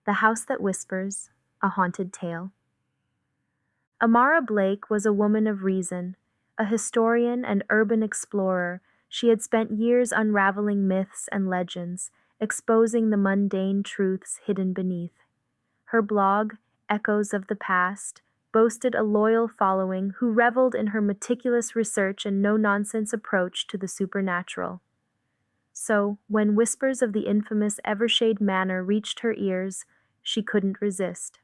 The House That Whispers, A Haunted Tale. Amara Blake was a woman of reason, a historian and urban explorer. She had spent years unraveling myths and legends, exposing the mundane truths hidden beneath. Her blog, Echoes of the Past, boasted a loyal following who reveled in her meticulous research and no-nonsense approach to the supernatural. So, when whispers of the infamous Evershade Manor reached her ears, she couldn't resist.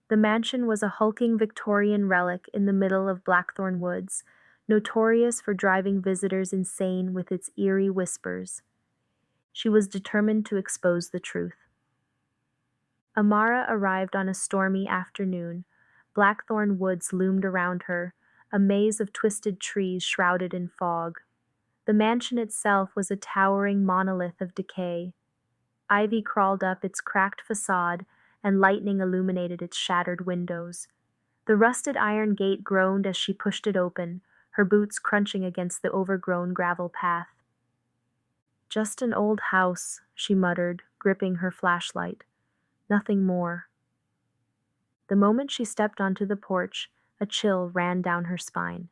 The mansion was a hulking Victorian relic in the middle of Blackthorn Woods, notorious for driving visitors insane with its eerie whispers. She was determined to expose the truth. Amara arrived on a stormy afternoon. Blackthorn Woods loomed around her, a maze of twisted trees shrouded in fog. The mansion itself was a towering monolith of decay. Ivy crawled up its cracked facade, and lightning illuminated its shattered windows. The rusted iron gate groaned as she pushed it open, her boots crunching against the overgrown gravel path. "Just an old house," she muttered, gripping her flashlight. "Nothing more." The moment she stepped onto the porch, a chill ran down her spine.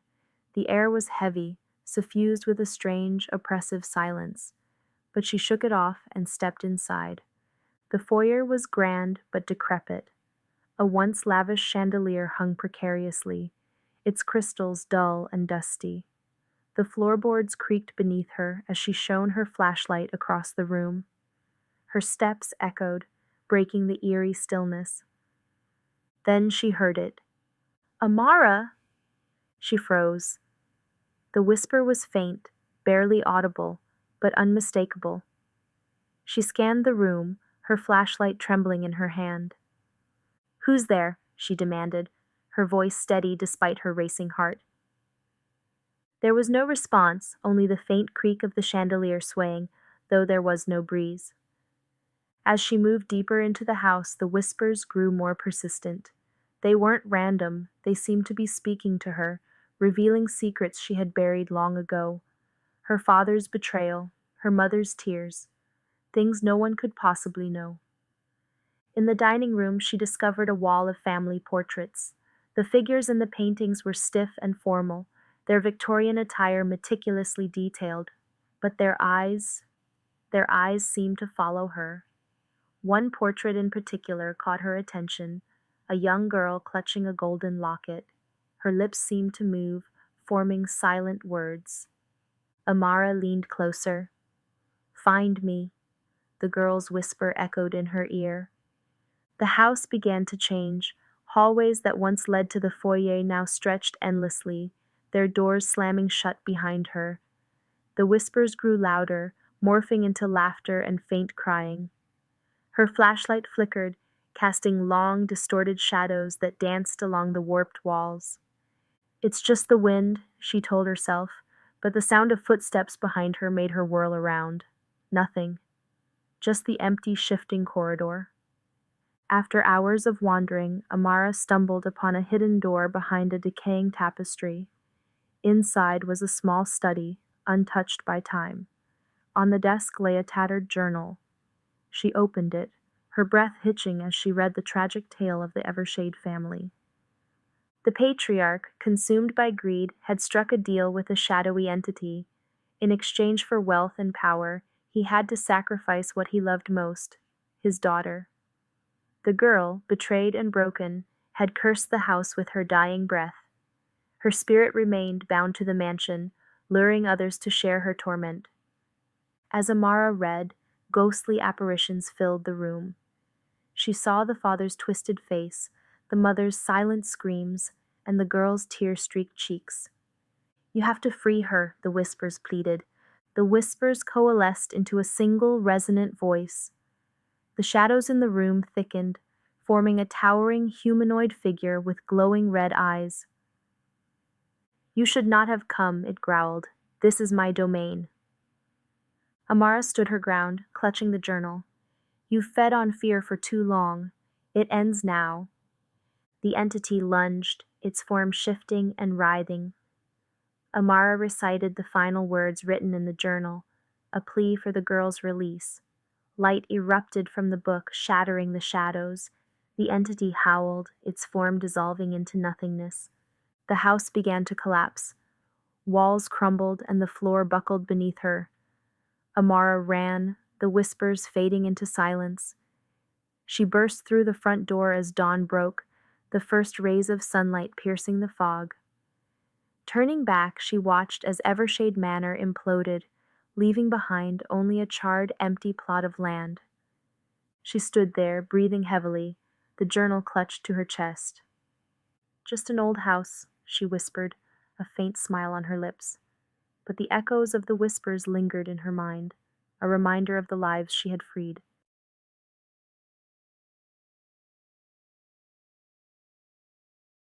The air was heavy, suffused with a strange, oppressive silence. But she shook it off and stepped inside. The foyer was grand but decrepit. A once lavish chandelier hung precariously, its crystals dull and dusty. The floorboards creaked beneath her as she shone her flashlight across the room. Her steps echoed, breaking the eerie stillness. Then she heard it. "Amara!" She froze. The whisper was faint, barely audible, but unmistakable. She scanned the room, her flashlight trembling in her hand. "Who's there?" she demanded, her voice steady despite her racing heart. There was no response, only the faint creak of the chandelier swaying, though there was no breeze. As she moved deeper into the house, the whispers grew more persistent. They weren't random, they seemed to be speaking to her, revealing secrets she had buried long ago. Her father's betrayal, her mother's tears, things no one could possibly know. In the dining room, she discovered a wall of family portraits. The figures in the paintings were stiff and formal, their Victorian attire meticulously detailed, but their eyes seemed to follow her. One portrait in particular caught her attention, a young girl clutching a golden locket. Her lips seemed to move, forming silent words. Amara leaned closer. "Find me," the girl's whisper echoed in her ear. The house began to change. Hallways that once led to the foyer now stretched endlessly, their doors slamming shut behind her. The whispers grew louder, morphing into laughter and faint crying. Her flashlight flickered, casting long, distorted shadows that danced along the warped walls. "It's just the wind," she told herself, but the sound of footsteps behind her made her whirl around. Nothing. Just the empty, shifting corridor. After hours of wandering, Amara stumbled upon a hidden door behind a decaying tapestry. Inside was a small study, untouched by time. On the desk lay a tattered journal. She opened it, her breath hitching as she read the tragic tale of the Evershade family. The patriarch, consumed by greed, had struck a deal with a shadowy entity. In exchange for wealth and power, he had to sacrifice what he loved most, his daughter. The girl, betrayed and broken, had cursed the house with her dying breath. Her spirit remained bound to the mansion, luring others to share her torment. As Amara read, ghostly apparitions filled the room. She saw the father's twisted face, the mother's silent screams, and the girl's tear-streaked cheeks. "You have to free her," the whispers pleaded. The whispers coalesced into a single resonant voice. The shadows in the room thickened, forming a towering humanoid figure with glowing red eyes. "You should not have come," it growled. "This is my domain." Amara stood her ground, clutching the journal. "You've fed on fear for too long. It ends now." The entity lunged, its form shifting and writhing. Amara recited the final words written in the journal, a plea for the girl's release. Light erupted from the book, shattering the shadows. The entity howled, its form dissolving into nothingness. The house began to collapse. Walls crumbled and the floor buckled beneath her. Amara ran, the whispers fading into silence. She burst through the front door as dawn broke, the first rays of sunlight piercing the fog. Turning back, she watched as Evershade Manor imploded, leaving behind only a charred, empty plot of land. She stood there, breathing heavily, the journal clutched to her chest. "Just an old house," she whispered, a faint smile on her lips. But the echoes of the whispers lingered in her mind, a reminder of the lives she had freed.